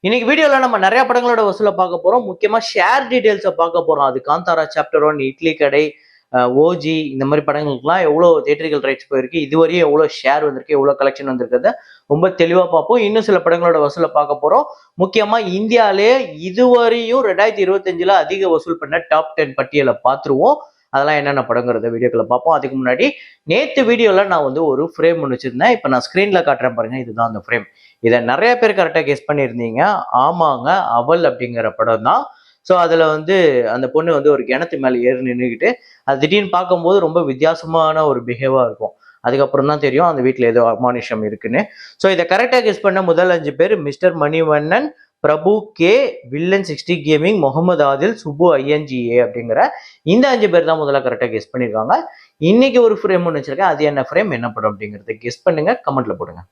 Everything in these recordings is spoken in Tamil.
இன்னைக்கு வீடியோல நம்ம நிறைய படங்களோட வசூலை பார்க்க போறோம். முக்கியமா ஷேர் டீடைல்ஸை பார்க்க போறோம். அது காந்தாரா சாப்டர் 1, இட்லி கடை, ஓஜி இந்த மாதிரி படங்களுக்குலாம் எவ்வளவு தியேட்டரிக்கல் ரைட்ஸ் போயிருக்கு, இதுவரையும் எவ்வளவு ஷேர் வந்திருக்கு, எவ்வளவு கலெக்ஷன் வந்திருக்கிறத ரொம்ப தெளிவா பார்ப்போம். இன்னும் சில படங்களோட வசூலை பார்க்க போறோம். முக்கியமா இந்தியாலே இதுவரையும் 2025ல அதிக வசூல் பண்ண டாப் 10 பட்டியலை பார்த்துருவோம். அதெல்லாம் என்னென்ன படங்கிறத வீடியோக்களை பார்ப்போம். அதுக்கு முன்னாடி நேத்து வீடியோல நான் ஒரு ஃப்ரேம் ஒன்று வச்சிருந்தேன். இப்போ நான் ஸ்கிரீன்ல காட்டுறேன் பாருங்க, இதுதான் அந்த ஃப்ரேம். இதை நிறைய பேர் கரெக்டாக கெஸ் பண்ணியிருந்தீங்க. ஆமாங்க, அவள் அப்படிங்கிற படம் தான். ஸோ அதில் அந்த பொண்ணு ஒரு கிணத்து மேலே ஏறி நின்றுக்கிட்டு அது திடீர்னு பார்க்கும்போது ரொம்ப வித்தியாசமான ஒரு பிஹேவாக இருக்கும். அதுக்கப்புறம் தான் தெரியும் அந்த வீட்டில் ஏதோ அமானுஷம் இருக்குன்னு. ஸோ இதை கரெக்டாக கெஸ் பண்ண முதல் 5 பேர் mister Manivannan, Prabhu K, villain 60 gaming, Mohammed Adil, Subbu INGA அப்படிங்கிற இந்த 5 பேர் தான் முதல்ல கரெக்டாக கெஸ் பண்ணியிருக்காங்க. இன்னைக்கு ஒரு ஃப்ரேம் ஒன்று வச்சிருக்கேன். அது என்ன ஃப்ரேம், என்ன படம் அப்படிங்கிறத கெஸ் பண்ணுங்க, கமெண்ட்ல போடுங்க.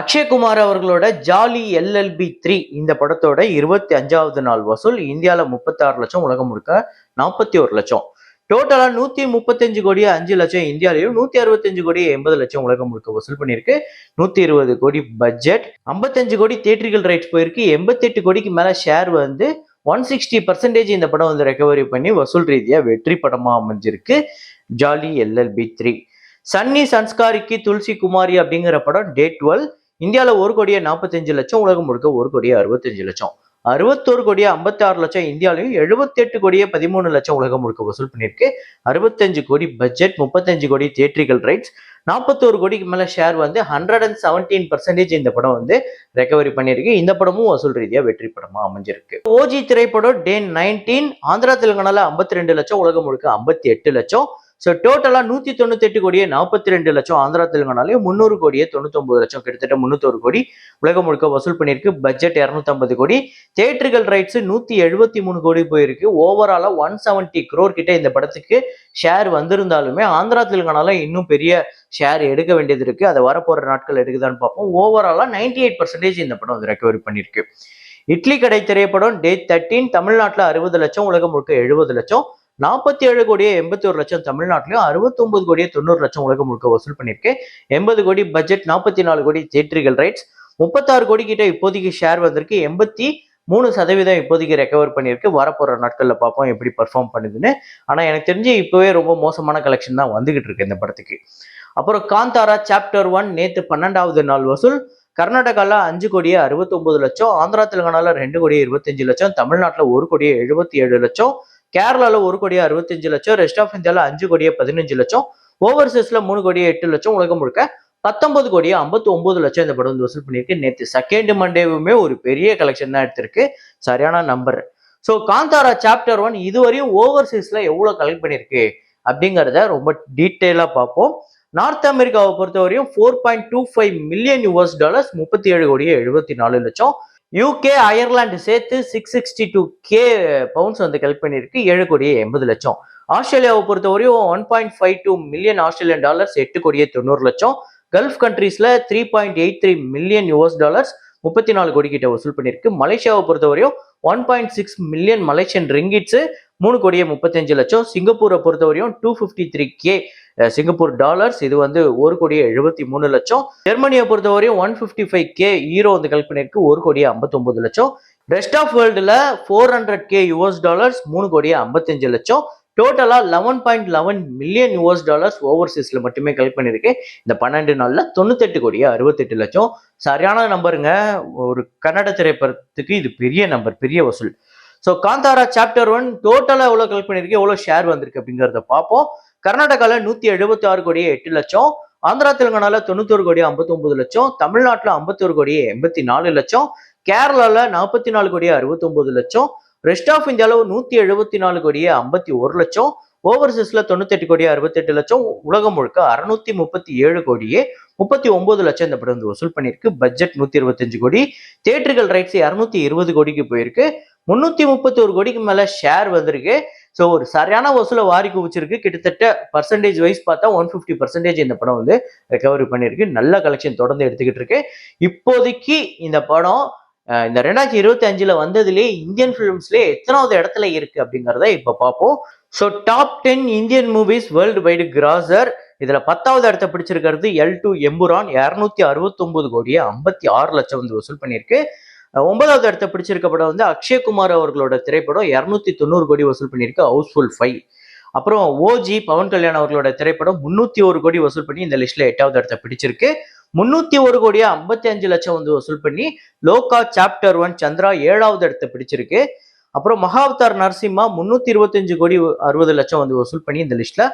அக்ஷய்குமார் அவர்களோட ஜாலி எல்எல்பி 3 இந்த படத்தோட 25வது நாள் வசூல் இந்தியாவில் 36 லட்சம், உலகம் முழுக்க 41 லட்சம். டோட்டலா 135 கோடியே 5 லட்சம் இந்தியாலையும், 165 கோடியே 80 லட்சம் உலகம் முழுக்க வசூல் பண்ணியிருக்கு. 120 கோடி பட்ஜெட், 55 கோடி தியேட்டரிக்கல் ரைட்ஸ் போயிருக்கு. 88 கோடிக்கு மேல ஷேர் 160% இந்த படம் ரெக்கவரி பண்ணி வசூல் ரீதியா வெற்றி படமா அமைஞ்சிருக்கு ஜாலி எல்எல்பி 3. சன்னி சன்ஸ்காரிக்கு துளசி குமாரி அப்படிங்கிற படம் டே 12 இந்தியாவில் 1 கோடியே 45 லட்சம், உலகம் முழுக்க 1 கோடியே 65 லட்சம். 61 கோடியே 56 லட்சம் இந்தியாவிலையும், 78 கோடியே 13 லட்சம் உலகம் முழுக்க வசூல் பண்ணியிருக்கு. 65 கோடி பட்ஜெட், 35 கோடி தியேட்டரிக்கல் ரைட்ஸ், 41 கோடிக்கு மேல ஷேர் 117% இந்த படம் ரெக்கவரி பண்ணியிருக்கு. இந்த படமும் வசூல் ரீதியா வெற்றி படமா அமைஞ்சிருக்கு. ஓஜி திரைப்படம் டே 19 ஆந்திரா தெலுங்கானால 52 லட்சம், உலகம் முழுக்க 58 லட்சம். ஸோ டோட்டலா 198 கோடியே 42 லட்சம் ஆந்திரா தெலுங்கானாலையும், 300 கோடியே 99 லட்சம், கிட்டத்தட்ட 301 கோடி உலகம் முழுக்க வசூல் பண்ணியிருக்கு. பட்ஜெட் 250 கோடி, தியேட்டரிக்கல் ரைட்ஸ் 173 கோடி போயிருக்கு. ஓவராலா 170 crore கிட்ட இந்த படத்துக்கு ஷேர் வந்திருந்தாலுமே ஆந்திரா தெலுங்கானால இன்னும் பெரிய ஷேர் எடுக்க வேண்டியது இருக்கு. அதை வரப்போற நாட்கள் எடுக்குதான்னு பார்ப்போம். ஓவராலா 98% இந்த படம் ரெக்கவரி பண்ணியிருக்கு. இட்லி கடை திரைப்படம் டே 13 தமிழ்நாட்டில் 60 லட்சம், உலகம் முழுக்க 70 லட்சம். 47 கோடியே 81 லட்சம் தமிழ்நாட்டிலையும், 69 கோடியே 90 லட்சம் உலகம் முழுக்க வசூல் பண்ணியிருக்கு. 80 கோடி பட்ஜெட், 44 கோடி தியேட்டரிக்கல் ரைட்ஸ், 36 கோடி கிட்ட இப்போதைக்கு ஷேர் வந்திருக்கு. 83% இப்போதைக்கு ரெக்கவர் பண்ணியிருக்கு. வரப்போற நாட்கள்ல பார்ப்போம் எப்படி பர்ஃபார்ம் பண்ணுதுன்னு. ஆனா எனக்கு தெரிஞ்சு இப்பவே ரொம்ப மோசமான கலெக்ஷன் தான் வந்துகிட்டு இருக்கு இந்த படத்துக்கு. அப்புறம் காந்தாரா சாப்டர் 1 நேத்து 12வது நாள் வசூல் கர்நாடகால 5 கோடியே 69 லட்சம், ஆந்திரா தெலுங்கானால 2 கோடியே 25 லட்சம், தமிழ்நாட்டில் 1 கோடியே 77 லட்சம், கேரளால 1 கோடியே 65 லட்சம், ரெஸ்ட் ஆஃப் இந்தியால 5 கோடியே 15 லட்சம், ஓவர்சீஸ்ல 3 கோடியே 8 லட்சம், உலகம் முழுக்க 19 கோடியே 59 லட்சம் இந்த படம் வசூல் பண்ணியிருக்கு. நேற்று செகண்ட் மண்டேவுமே ஒரு பெரிய கலெக்ஷன் தான் எடுத்திருக்கு. சரியான நம்பர். ஸோ காந்தாரா சாப்டர் 1 இதுவரையும் ஓவர்சீஸ்ல எவ்வளவு கலெக்ட் பண்ணியிருக்கு அப்படிங்கிறத ரொம்ப டீட்டெயிலா பார்ப்போம். நார்த் அமெரிக்காவை பொறுத்தவரையும் 4.25 மில்லியன் US டாலர்ஸ், 37 கோடியே 74 லட்சம். யூகே அயர்லாந்து சேர்த்து 662K பவுண்ட்ஸ் கலெக்ட் பண்ணியிருக்கு. 7 கோடியே 80 லட்சம். ஆஸ்திரேலியாவை பொறுத்தவரையும் 1.52 மில்லியன் ஆஸ்திரேலியன் டாலர்ஸ், 8 கோடியே 90 லட்சம். கல்ஃப் கண்ட்ரீஸ்ல 3.83 மில்லியன் US டாலர்ஸ், 34 கோடி கிட்ட வசூல் பண்ணியிருக்கு. மலேசியாவை பொறுத்தவரையும் 1.6 மில்லியன் மலேசியன் ரிங்கிட்ஸ், 3 கோடியே 35 லட்சம். சிங்கப்பூரை பொறுத்தவரையும் 253K சிங்கப்பூர் டாலர்ஸ், இது 1 கோடியே 73 லட்சம். ஜெர்மனியை பொறுத்தவரையும் 155K ஈரோ கலெக்ட் பண்ணியிருக்கு. 1 கோடியே 59 லட்சம். ரெஸ்ட் ஆஃப் வேர்ல்டுல 400K US டாலர்ஸ், 3 கோடியே 55 லட்சம். டோட்டலா 11.11 மில்லியன் US டாலர்ஸ் ஓவர்சீஸ்ல மட்டுமே கலெக்ட் பண்ணியிருக்கு. இந்த 12 நாள்ல 98 கோடியே 68 லட்சம். சரியான நம்பருங்க. ஒரு கன்னட திரைப்படத்துக்கு இது பெரிய நம்பர், பெரிய வசூல். ஸோ காந்தாரா சாப்டர் 1 டோட்டலா எவ்வளவு கலெக்ட் பண்ணியிருக்கு, எவ்வளவு ஷேர் வந்திருக்கு அப்படிங்கிறத பார்ப்போம். கர்நாடகால 176 கோடியே 8 லட்சம், ஆந்திரா தெலுங்கானால 91 கோடியே 59 லட்சம், தமிழ்நாட்டில் 51 கோடியே 84 லட்சம், கேரளால 44 கோடியே 69 லட்சம், ரெஸ்ட் ஆஃப் இந்தியாவில் 174 கோடியே 51 லட்சம், ஓவர்சீஸ்ல 98 கோடியே 68 லட்சம், உலகம் முழுக்க 637 கோடியே 39 லட்சம் இந்த படம் வசூல் பண்ணியிருக்கு. பட்ஜெட் 125 கோடி, தியேட்டரிக்கல் ரைட்ஸ் 220 கோடிக்கு போயிருக்கு. 331 கோடிக்கு மேல ஷேர் வந்திருக்கு. ஸோ ஒரு சரியான வசூலை வாரி குவிச்சிருக்கு. கிட்டத்தட்ட பர்சன்டேஜ் வைஸ் பார்த்தா 150% இந்த படம் ரெக்கவரி பண்ணியிருக்கு. நல்ல கலெக்ஷன் தொடர்ந்து எடுத்துக்கிட்டு இருக்கு. இப்போதைக்கு இந்த படம் இந்த 2025ல வந்ததுலேயே இந்தியன் ஃபிலிம்ஸ்லேயே எத்தனாவது இடத்துல இருக்கு அப்படிங்கிறத இப்போ பார்ப்போம். So top 10 Indian movies world wide grosser. இதுல 10வது இடத்த பிடிச்சிருக்கிறது L2 எம்புரான் 269 கோடியே 56 லட்சம் வந்து வசூல் பண்ணியிருக்கு. 9வது இடத்த பிடிச்சிருக்க படம் வந்து அக்ஷய்குமார் அவர்களோட திரைப்படம் 290 கோடி வசூல் பண்ணியிருக்கு ஹவுஸ்ஃபுல் 5. அப்புறம் ஓஜி பவன் கல்யாண் அவர்களோட திரைப்படம் 301 கோடி வசூல் பண்ணி இந்த லிஸ்ட்ல 8வது இடத்த பிடிச்சிருக்கு. 301 கோடியே 55 லட்சம் வந்து வசூல் பண்ணி லோகா சாப்டர் 1 சந்திரா 7வது இடத்த பிடிச்சிருக்கு. அப்புறம் மகாவதார் நரசிம்மா 325 கோடி 60 லட்சம் வந்து வசூல் பண்ணி இந்த லிஸ்ட்ல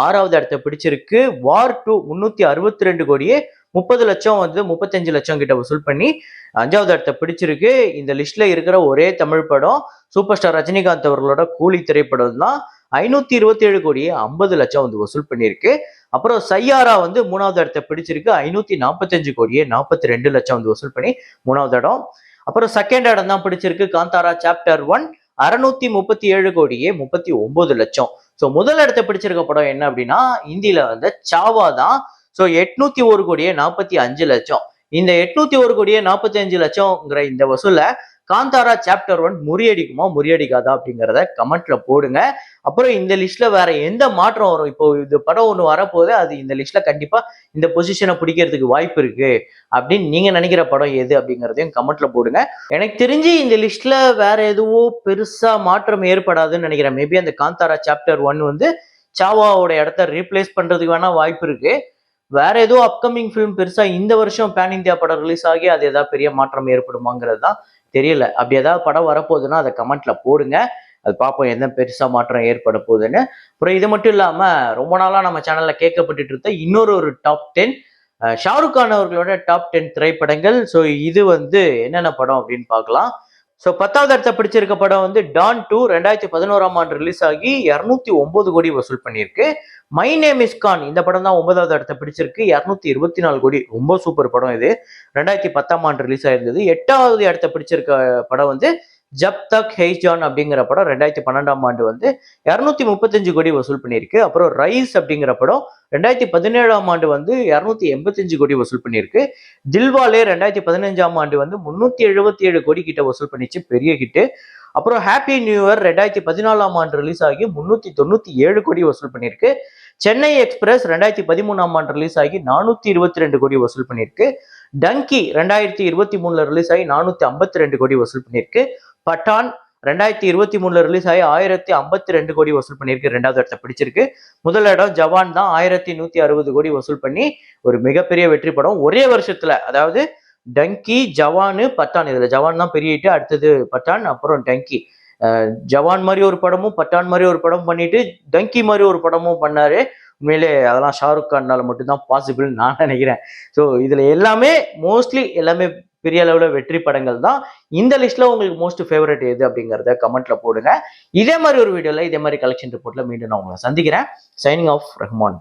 6வது இடத்த பிடிச்சிருக்கு. வார் 2 362 கோடியே 30 லட்சம் வந்து 35 லட்சம் கிட்ட வசூல் பண்ணி 5வது இடத்த பிடிச்சிருக்கு. இந்த லிஸ்ட்ல இருக்கிற ஒரே தமிழ் படம் சூப்பர் ஸ்டார் ரஜினிகாந்த் அவர்களோட கூலி திரைப்படம் தான் 527 கோடியே 50 லட்சம் வந்து வசூல் பண்ணியிருக்கு. அப்புறம் சையாரா வந்து 3வது இடத்த பிடிச்சிருக்கு 545 கோடியே 42 லட்சம் வந்து வசூல் பண்ணி 3வது இடம். அப்புறம் செகண்ட் இடம் தான் பிடிச்சிருக்கு காந்தாரா சாப்டர் 1 637 கோடியே 39 லட்சம். ஸோ முதல் இடத்த பிடிச்சிருக்க படம் என்ன அப்படின்னா இந்தியில வந்து சாவா தான். ஸோ 801 கோடியே 45 லட்சம். இந்த 801 கோடியே 45 லட்சம்ங்கிற இந்த வசூல காந்தாரா சாப்டர் 1 முறியடிக்குமா முறியடிக்காதா அப்படிங்கிறத கமெண்ட்ல போடுங்க. அப்புறம் இந்த லிஸ்ட்ல வேற எந்த மாற்றம் வரும்? இப்போ இது படம் ஒன்று வரப்போது அது இந்த லிஸ்ட்ல கண்டிப்பா இந்த பொசிஷனை பிடிக்கிறதுக்கு வாய்ப்பு இருக்கு அப்படின்னு நீங்க நினைக்கிற படம் எது அப்படிங்கிறதையும் கமெண்ட்ல போடுங்க. எனக்கு தெரிஞ்சு இந்த லிஸ்ட்ல வேற எதுவும் பெருசா மாற்றம் ஏற்படாதுன்னு நினைக்கிறேன். மேபி அந்த காந்தாரா சாப்டர் 1 வந்து சாவாவோட இடத்த ரீப்ளேஸ் பண்றதுக்கு வேணா வாய்ப்பு இருக்கு. வேற ஏதோ அப்கமிங் ஃபிலிம் பெருசா இந்த வருஷம் பேன் இந்தியா படம் ரிலீஸ் ஆகி அது ஏதாவது பெரிய மாற்றம் ஏற்படுமாங்கிறது தான் தெரியல. அப்படி ஏதாவது படம் வரப்போகுதுன்னா அதை கமெண்ட்ல போடுங்க. அது பார்ப்போம் என்ன பெருசா மாற்றம் ஏற்பட போகுதுன்னு. அப்புறம் இது மட்டும் இல்லாம ரொம்ப நாளா நம்ம சேனல்ல கேட்கப்பட்டு இருந்த இன்னொரு டாப் 10 ஷாருக் கான் அவர்களோட டாப் 10 திரைப்படங்கள். ஸோ இது வந்து என்னென்ன படம் அப்படின்னு பார்க்கலாம். ஸோ 10வது இடத்த பிடிச்சிருக்க படம் வந்து டான் 2 2011ஆம் ஆண்டு ரிலீஸ் ஆகி 209 கோடி வசூல் பண்ணியிருக்கு. மை நேம் இஸ் கான் இந்த படம் தான் 9வது இடத்த பிடிச்சிருக்கு 224 கோடி. ரொம்ப சூப்பர் படம் இது. 2010ஆம் ஆண்டு ரிலீஸ் ஆயிருந்தது. 8வது இடத்த பிடிச்சிருக்க படம் வந்து ஜப் தக் ஹெய்ஜான் அப்படிங்கிற படம் 2012ஆம் ஆண்டு வந்து 235 கோடி வசூல் பண்ணியிருக்கு. அப்புறம் ரைஸ் அப்படிங்கிற படம் 2017ஆம் ஆண்டு வந்து 285 கோடி வசூல் பண்ணியிருக்கு. தில்வாலே 2015ஆம் ஆண்டு வந்து 377 கோடி கிட்ட வசூல் பண்ணிச்சு, பெரிய ஹிட்டு. அப்புறம் ஹாப்பி நியூ இயர் 2014ஆம் ஆண்டு ரிலீஸ் ஆகி 397 கோடி வசூல் பண்ணியிருக்கு. சென்னை எக்ஸ்பிரஸ் 2013ஆம் ஆண்டு ரிலீஸ் ஆகி 422 கோடி வசூல் பண்ணியிருக்கு. டங்கி 2023ல ரிலீஸ் ஆகி 452 கோடி வசூல் பண்ணியிருக்கு. பட்டான் 2023ல ரிலீஸ் ஆகி 1052 கோடி வசூல் பண்ணியிருக்கு, 2வது இடத்த பிடிச்சிருக்கு. முதல் இடம் ஜவான் தான் 1160 கோடி வசூல் பண்ணி ஒரு மிகப்பெரிய வெற்றி படம் ஒரே வருஷத்துல. அதாவது டங்கி, ஜவானு, பட்டான். இதுல ஜவான் தான் பெரிய ஹிட், அடுத்தது பட்டான், அப்புறம் டங்கி. ஜவான் மாதிரி ஒரு படமும் பட்டான் மாதிரி ஒரு படம் பண்ணிட்டு டங்கி மாதிரி ஒரு படமும் பண்ணாரு. உண்மையிலே அதெல்லாம் ஷாருக் கான்னால மட்டும்தான் பாசிபிள் நான் நினைக்கிறேன். ஸோ இதுல எல்லாமே மோஸ்ட்லி எல்லாமே பெரிய அளவுல வெற்றி படங்கள் தான். இந்த லிஸ்ட்ல உங்களுக்கு மோஸ்ட் ஃபேவரட் எது அப்படிங்கிறத கமெண்ட்ல போடுங்க. இதே மாதிரி ஒரு வீடியோல இதே மாதிரி கலெக்ஷன் ரிப்போர்ட்ல மீண்டும் நான் உங்களை சந்திக்கிறேன். Signing off Rahman.